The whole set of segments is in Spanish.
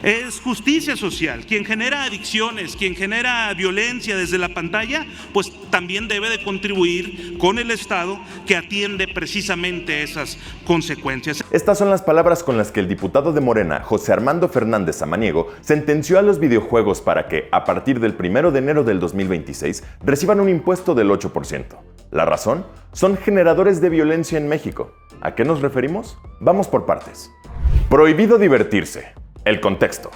Es justicia social. Quien genera adicciones, quien genera violencia desde la pantalla, pues también debe de contribuir con el Estado que atiende precisamente esas consecuencias. Estas son las palabras con las que el diputado de Morena, José Armando Fernández Samaniego, sentenció a los videojuegos para que, a partir del 1 de enero del 2026, reciban un impuesto del 8%. ¿La razón? Son generadores de violencia en México. ¿A qué nos referimos? Vamos por partes. Prohibido divertirse. El contexto.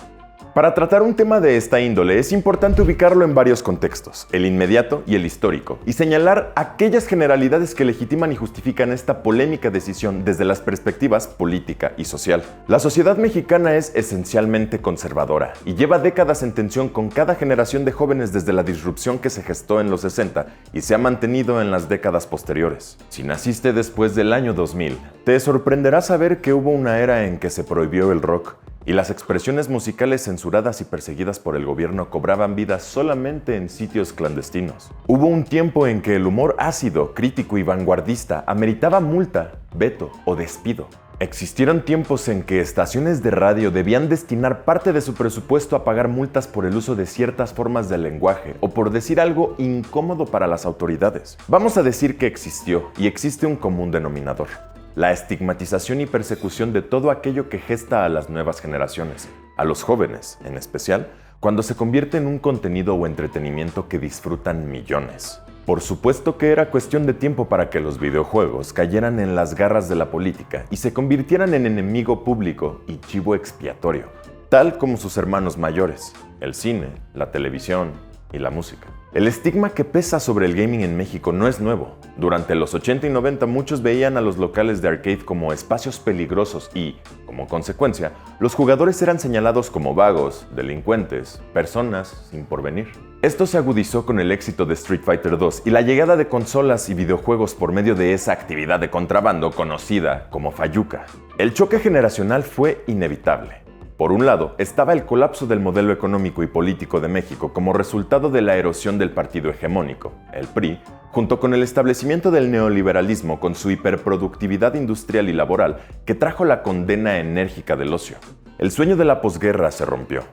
Para tratar un tema de esta índole es importante ubicarlo en varios contextos, el inmediato y el histórico, y señalar aquellas generalidades que legitiman y justifican esta polémica decisión desde las perspectivas política y social. La sociedad mexicana es esencialmente conservadora y lleva décadas en tensión con cada generación de jóvenes desde la disrupción que se gestó en los 60 y se ha mantenido en las décadas posteriores. Si naciste después del año 2000, te sorprenderá saber que hubo una era en que se prohibió el rock, y las expresiones musicales censuradas y perseguidas por el gobierno cobraban vida solamente en sitios clandestinos. Hubo un tiempo en que el humor ácido, crítico y vanguardista ameritaba multa, veto o despido. Existieron tiempos en que estaciones de radio debían destinar parte de su presupuesto a pagar multas por el uso de ciertas formas de lenguaje o por decir algo incómodo para las autoridades. Vamos a decir que existió y existe un común denominador: la estigmatización y persecución de todo aquello que gesta a las nuevas generaciones, a los jóvenes en especial, cuando se convierte en un contenido o entretenimiento que disfrutan millones. Por supuesto que era cuestión de tiempo para que los videojuegos cayeran en las garras de la política y se convirtieran en enemigo público y chivo expiatorio, tal como sus hermanos mayores, el cine, la televisión y la música. El estigma que pesa sobre el gaming en México no es nuevo. Durante los 80 y 90 muchos veían a los locales de arcade como espacios peligrosos y, como consecuencia, los jugadores eran señalados como vagos, delincuentes, personas sin porvenir. Esto se agudizó con el éxito de Street Fighter 2 y la llegada de consolas y videojuegos por medio de esa actividad de contrabando conocida como fayuca. El choque generacional fue inevitable. Por un lado, estaba el colapso del modelo económico y político de México como resultado de la erosión del partido hegemónico, el PRI, junto con el establecimiento del neoliberalismo con su hiperproductividad industrial y laboral que trajo la condena enérgica del ocio. El sueño de la posguerra se rompió.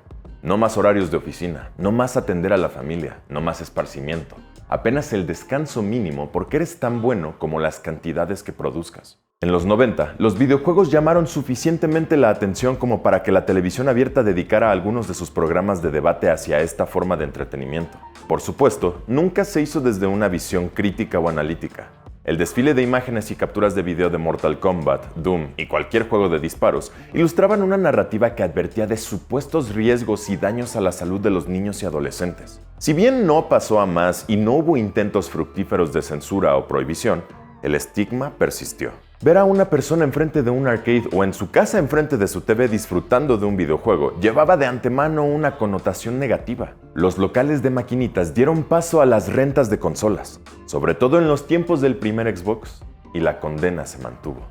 No más horarios de oficina, no más atender a la familia, no más esparcimiento. Apenas el descanso mínimo porque eres tan bueno como las cantidades que produzcas. En los 90, los videojuegos llamaron suficientemente la atención como para que la televisión abierta dedicara algunos de sus programas de debate hacia esta forma de entretenimiento. Por supuesto, nunca se hizo desde una visión crítica o analítica. El desfile de imágenes y capturas de video de Mortal Kombat, Doom y cualquier juego de disparos ilustraban una narrativa que advertía de supuestos riesgos y daños a la salud de los niños y adolescentes. Si bien no pasó a más y no hubo intentos fructíferos de censura o prohibición, el estigma persistió. Ver a una persona enfrente de un arcade o en su casa enfrente de su TV disfrutando de un videojuego llevaba de antemano una connotación negativa. Los locales de maquinitas dieron paso a las rentas de consolas, sobre todo en los tiempos del primer Xbox, y la condena se mantuvo.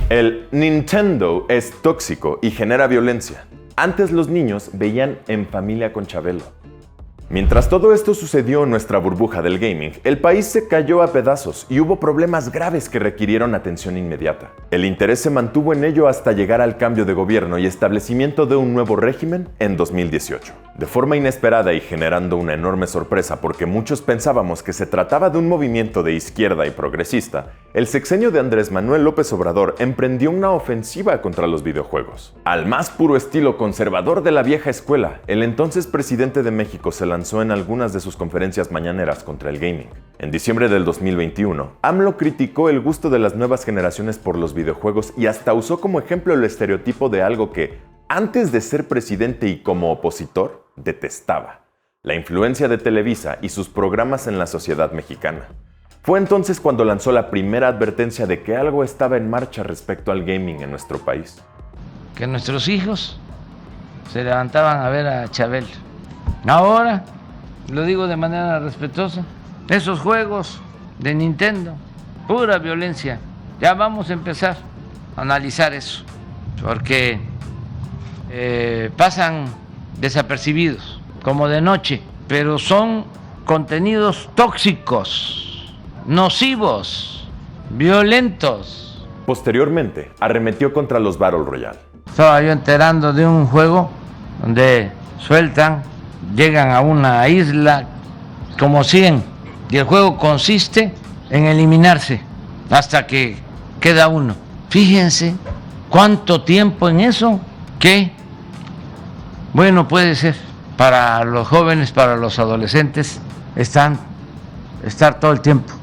El Nintendo es tóxico y genera violencia. Antes los niños veían En Familia con Chabelo. Mientras todo esto sucedió en nuestra burbuja del gaming, el país se cayó a pedazos y hubo problemas graves que requirieron atención inmediata. El interés se mantuvo en ello hasta llegar al cambio de gobierno y establecimiento de un nuevo régimen en 2018. De forma inesperada y generando una enorme sorpresa porque muchos pensábamos que se trataba de un movimiento de izquierda y progresista, el sexenio de Andrés Manuel López Obrador emprendió una ofensiva contra los videojuegos. Al más puro estilo conservador de la vieja escuela, el entonces presidente de México se lanzó en algunas de sus conferencias mañaneras contra el gaming. En diciembre del 2021, AMLO criticó el gusto de las nuevas generaciones por los videojuegos y hasta usó como ejemplo el estereotipo de algo que, antes de ser presidente y como opositor, detestaba: la influencia de Televisa y sus programas en la sociedad mexicana. Fue entonces cuando lanzó la primera advertencia de que algo estaba en marcha respecto al gaming en nuestro país. Que nuestros hijos se levantaban a ver a Chabelo. Ahora, lo digo de manera respetuosa, esos juegos de Nintendo, pura violencia. Ya vamos a empezar a analizar eso, porque pasan desapercibidos, como de noche, pero son contenidos tóxicos, nocivos, violentos. Posteriormente, arremetió contra los Battle Royale. Estaba yo enterando de un juego donde sueltan, llegan a una isla como 100 y el juego consiste en eliminarse hasta que queda uno. Fíjense cuánto tiempo en eso, que bueno, puede ser para los jóvenes, para los adolescentes, estar todo el tiempo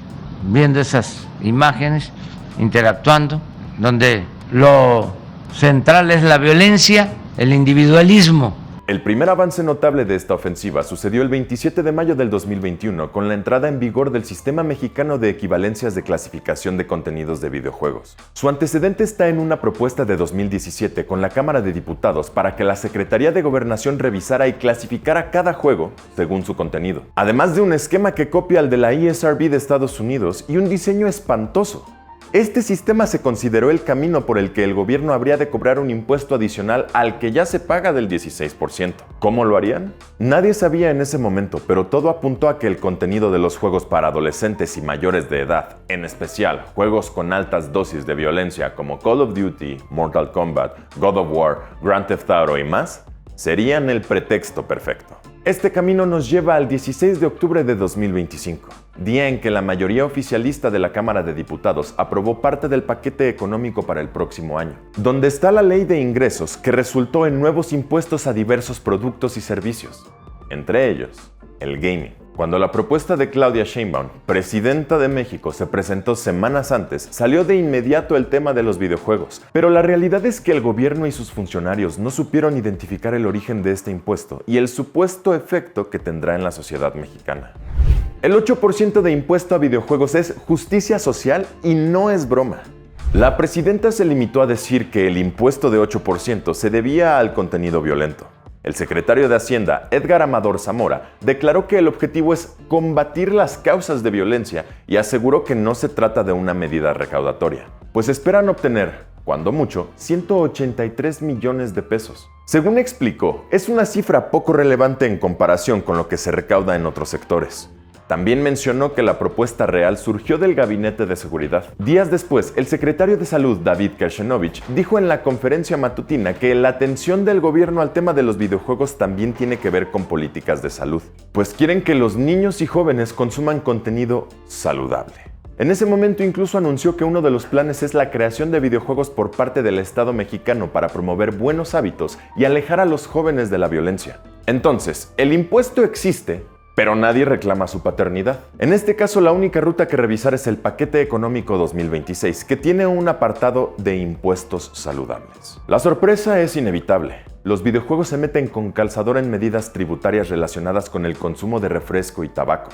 viendo esas imágenes, interactuando, donde lo central es la violencia, el individualismo. El primer avance notable de esta ofensiva sucedió el 27 de mayo del 2021 con la entrada en vigor del Sistema Mexicano de Equivalencias de Clasificación de Contenidos de Videojuegos. Su antecedente está en una propuesta de 2017 con la Cámara de Diputados para que la Secretaría de Gobernación revisara y clasificara cada juego según su contenido, además de un esquema que copia al de la ESRB de Estados Unidos y un diseño espantoso. Este sistema se consideró el camino por el que el gobierno habría de cobrar un impuesto adicional al que ya se paga del 16%. ¿Cómo lo harían? Nadie sabía en ese momento, pero todo apuntó a que el contenido de los juegos para adolescentes y mayores de edad, en especial juegos con altas dosis de violencia como Call of Duty, Mortal Kombat, God of War, Grand Theft Auto y más, serían el pretexto perfecto. Este camino nos lleva al 16 de octubre de 2025, día en que la mayoría oficialista de la Cámara de Diputados aprobó parte del paquete económico para el próximo año, donde está la ley de ingresos que resultó en nuevos impuestos a diversos productos y servicios, entre ellos el gaming. Cuando la propuesta de Claudia Sheinbaum, presidenta de México, se presentó semanas antes, salió de inmediato el tema de los videojuegos. Pero la realidad es que el gobierno y sus funcionarios no supieron identificar el origen de este impuesto y el supuesto efecto que tendrá en la sociedad mexicana. El 8% de impuesto a videojuegos es justicia social y no es broma. La presidenta se limitó a decir que el impuesto de 8% se debía al contenido violento. El secretario de Hacienda, Edgar Amador Zamora, declaró que el objetivo es combatir las causas de violencia y aseguró que no se trata de una medida recaudatoria, pues esperan obtener, cuando mucho, 183 millones de pesos. Según explicó, es una cifra poco relevante en comparación con lo que se recauda en otros sectores. También mencionó que la propuesta real surgió del Gabinete de Seguridad. Días después, el secretario de Salud, David Kershenovich, dijo en la conferencia matutina que la atención del gobierno al tema de los videojuegos también tiene que ver con políticas de salud, pues quieren que los niños y jóvenes consuman contenido saludable. En ese momento incluso anunció que uno de los planes es la creación de videojuegos por parte del Estado mexicano para promover buenos hábitos y alejar a los jóvenes de la violencia. Entonces, el impuesto existe, pero nadie reclama su paternidad. En este caso, la única ruta que revisar es el Paquete Económico 2026, que tiene un apartado de impuestos saludables. La sorpresa es inevitable. Los videojuegos se meten con calzador en medidas tributarias relacionadas con el consumo de refresco y tabaco.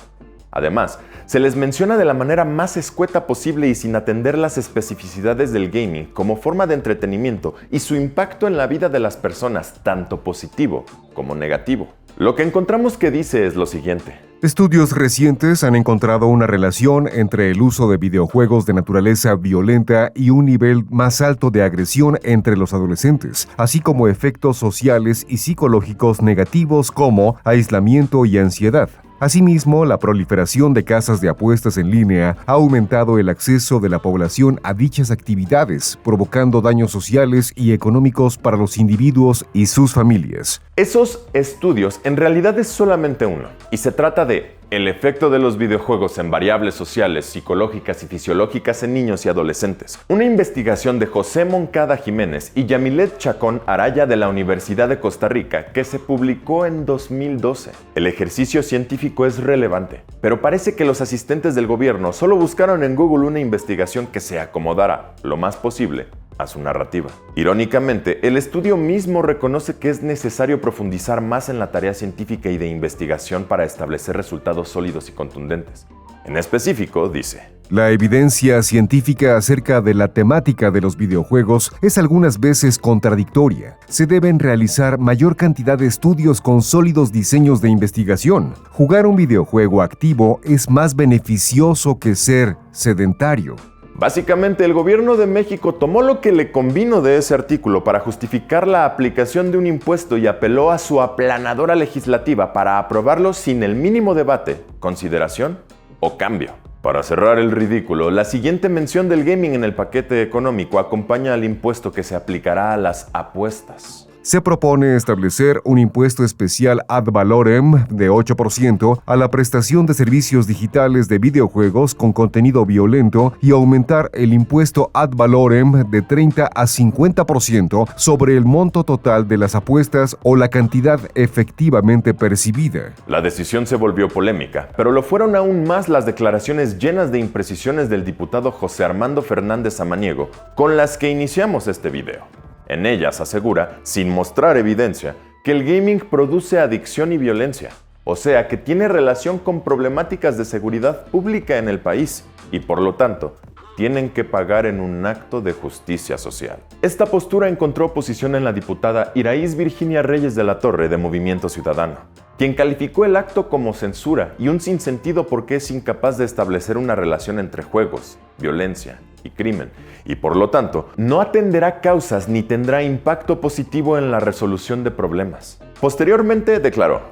Además, se les menciona de la manera más escueta posible y sin atender las especificidades del gaming como forma de entretenimiento y su impacto en la vida de las personas, tanto positivo como negativo. Lo que encontramos que dice es lo siguiente. Estudios recientes han encontrado una relación entre el uso de videojuegos de naturaleza violenta y un nivel más alto de agresión entre los adolescentes, así como efectos sociales y psicológicos negativos como aislamiento y ansiedad. Asimismo, la proliferación de casas de apuestas en línea ha aumentado el acceso de la población a dichas actividades, provocando daños sociales y económicos para los individuos y sus familias. Esos estudios en realidad es solamente uno, y se trata de el efecto de los videojuegos en variables sociales, psicológicas y fisiológicas en niños y adolescentes. Una investigación de José Moncada Jiménez y Yamilet Chacón Araya de la Universidad de Costa Rica que se publicó en 2012. El ejercicio científico es relevante, pero parece que los asistentes del gobierno solo buscaron en Google una investigación que se acomodara lo más posible a su narrativa. Irónicamente, el estudio mismo reconoce que es necesario profundizar más en la tarea científica y de investigación para establecer resultados sólidos y contundentes. En específico, dice: La evidencia científica acerca de la temática de los videojuegos es algunas veces contradictoria. Se deben realizar mayor cantidad de estudios con sólidos diseños de investigación. Jugar un videojuego activo es más beneficioso que ser sedentario. Básicamente, el gobierno de México tomó lo que le convino de ese artículo para justificar la aplicación de un impuesto y apeló a su aplanadora legislativa para aprobarlo sin el mínimo debate, consideración o cambio. Para cerrar el ridículo, la siguiente mención del gaming en el paquete económico acompaña al impuesto que se aplicará a las apuestas. Se propone establecer un impuesto especial ad valorem de 8% a la prestación de servicios digitales de videojuegos con contenido violento y aumentar el impuesto ad valorem de 30 a 50% sobre el monto total de las apuestas o la cantidad efectivamente percibida. La decisión se volvió polémica, pero lo fueron aún más las declaraciones llenas de imprecisiones del diputado José Armando Fernández Samaniego, con las que iniciamos este video. En ellas asegura, sin mostrar evidencia, que el gaming produce adicción y violencia, o sea que tiene relación con problemáticas de seguridad pública en el país y por lo tanto, tienen que pagar en un acto de justicia social. Esta postura encontró oposición en la diputada Iraíz Virginia Reyes de la Torre de Movimiento Ciudadano, quien calificó el acto como censura y un sinsentido porque es incapaz de establecer una relación entre juegos, violencia y crimen, y por lo tanto no atenderá causas ni tendrá impacto positivo en la resolución de problemas. Posteriormente declaró: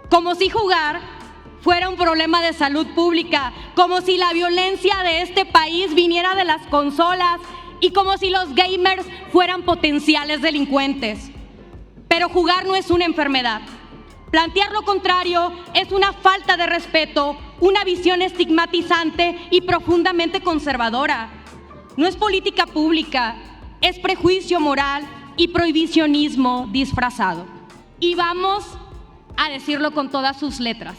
como si jugar fuera un problema de salud pública, como si la violencia de este país viniera de las consolas y como si los gamers fueran potenciales delincuentes. Pero jugar no es una enfermedad. Plantear lo contrario es una falta de respeto, una visión estigmatizante y profundamente conservadora. No es política pública, es prejuicio moral y prohibicionismo disfrazado. Y vamos a decirlo con todas sus letras.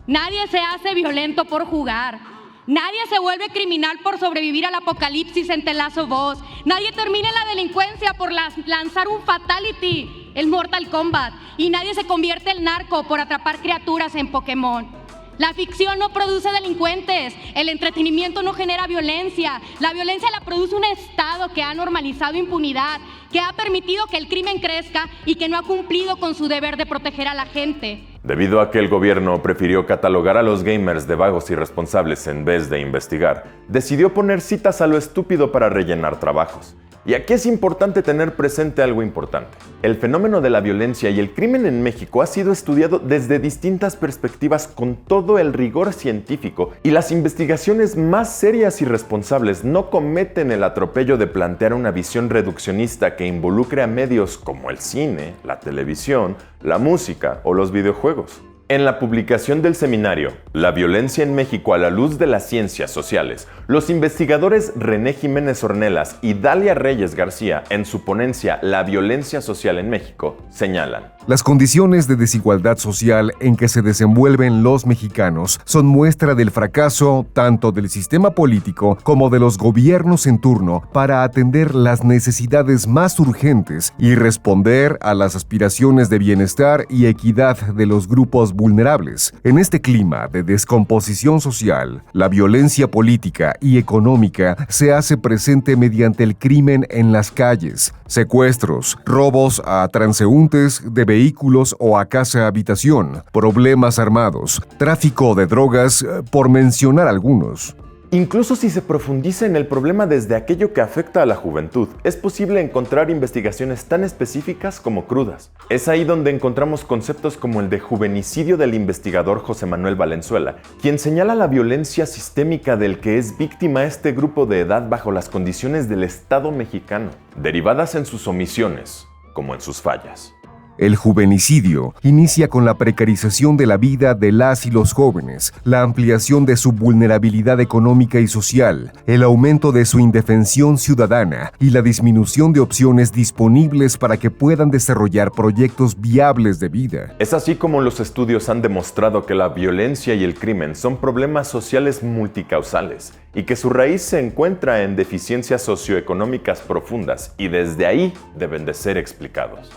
Nadie se hace violento por jugar. Nadie se vuelve criminal por sobrevivir al apocalipsis en The Last of Us. Nadie termina en la delincuencia por lanzar un fatality, el Mortal Kombat. Y nadie se convierte en narco por atrapar criaturas en Pokémon. La ficción no produce delincuentes, el entretenimiento no genera violencia. La violencia la produce un Estado que ha normalizado impunidad, que ha permitido que el crimen crezca y que no ha cumplido con su deber de proteger a la gente. Debido a que el gobierno prefirió catalogar a los gamers de vagos irresponsables en vez de investigar, decidió poner citas a lo estúpido para rellenar trabajos. Y aquí es importante tener presente algo importante. El fenómeno de la violencia y el crimen en México ha sido estudiado desde distintas perspectivas con todo el rigor científico, y las investigaciones más serias y responsables no cometen el atropello de plantear una visión reduccionista que involucre a medios como el cine, la televisión, la música o los videojuegos. En la publicación del seminario La violencia en México a la luz de las ciencias sociales, los investigadores René Jiménez Ornelas y Dalia Reyes García, en su ponencia La violencia social en México, señalan: las condiciones de desigualdad social en que se desenvuelven los mexicanos son muestra del fracaso tanto del sistema político como de los gobiernos en turno para atender las necesidades más urgentes y responder a las aspiraciones de bienestar y equidad de los grupos vulnerables. En este clima de descomposición social, la violencia política y económica se hace presente mediante el crimen en las calles, secuestros, robos a transeúntes de vehículos o a casa-habitación, problemas armados, tráfico de drogas, por mencionar algunos. Incluso si se profundiza en el problema desde aquello que afecta a la juventud, es posible encontrar investigaciones tan específicas como crudas. Es ahí donde encontramos conceptos como el de juvenicidio del investigador José Manuel Valenzuela, quien señala la violencia sistémica del que es víctima este grupo de edad bajo las condiciones del Estado mexicano, derivadas en sus omisiones como en sus fallas. El juvenicidio inicia con la precarización de la vida de las y los jóvenes, la ampliación de su vulnerabilidad económica y social, el aumento de su indefensión ciudadana y la disminución de opciones disponibles para que puedan desarrollar proyectos viables de vida. Es así como los estudios han demostrado que la violencia y el crimen son problemas sociales multicausales y que su raíz se encuentra en deficiencias socioeconómicas profundas y desde ahí deben de ser explicados.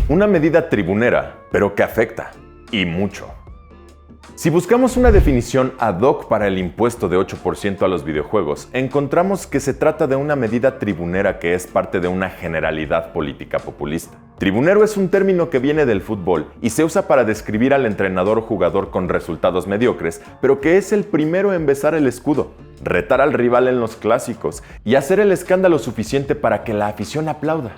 Una medida tribunera, pero que afecta, y mucho. Si buscamos una definición ad hoc para el impuesto de 8% a los videojuegos, encontramos que se trata de una medida tribunera que es parte de una generalidad política populista. Tribunero es un término que viene del fútbol y se usa para describir al entrenador o jugador con resultados mediocres, pero que es el primero en besar el escudo, retar al rival en los clásicos y hacer el escándalo suficiente para que la afición aplauda.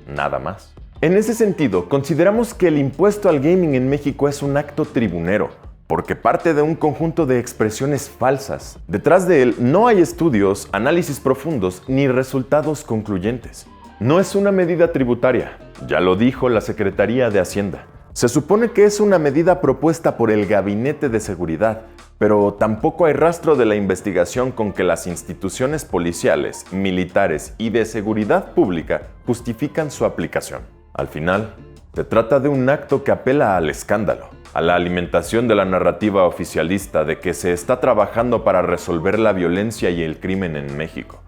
Nada más. En ese sentido, consideramos que el impuesto al gaming en México es un acto tribunero, porque parte de un conjunto de expresiones falsas. Detrás de él no hay estudios, análisis profundos ni resultados concluyentes. No es una medida tributaria, Ya lo dijo la Secretaría de Hacienda. Se supone que es una medida propuesta por el Gabinete de Seguridad, pero tampoco hay rastro de la investigación con que las instituciones policiales, militares y de seguridad pública justifican su aplicación. Al final, se trata de un acto que apela al escándalo, a la alimentación de la narrativa oficialista de que se está trabajando para resolver la violencia y el crimen en México,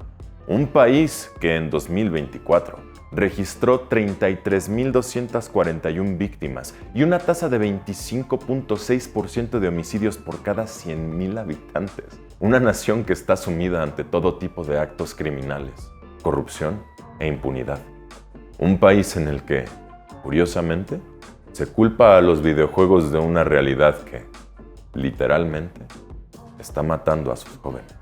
un país que en 2024 registró 33.241 víctimas y una tasa de 25.6% de homicidios por cada 100.000 habitantes. Una nación que está sumida ante todo tipo de actos criminales, corrupción e impunidad. Un país en el que, curiosamente, se culpa a los videojuegos de una realidad que, literalmente, está matando a sus jóvenes.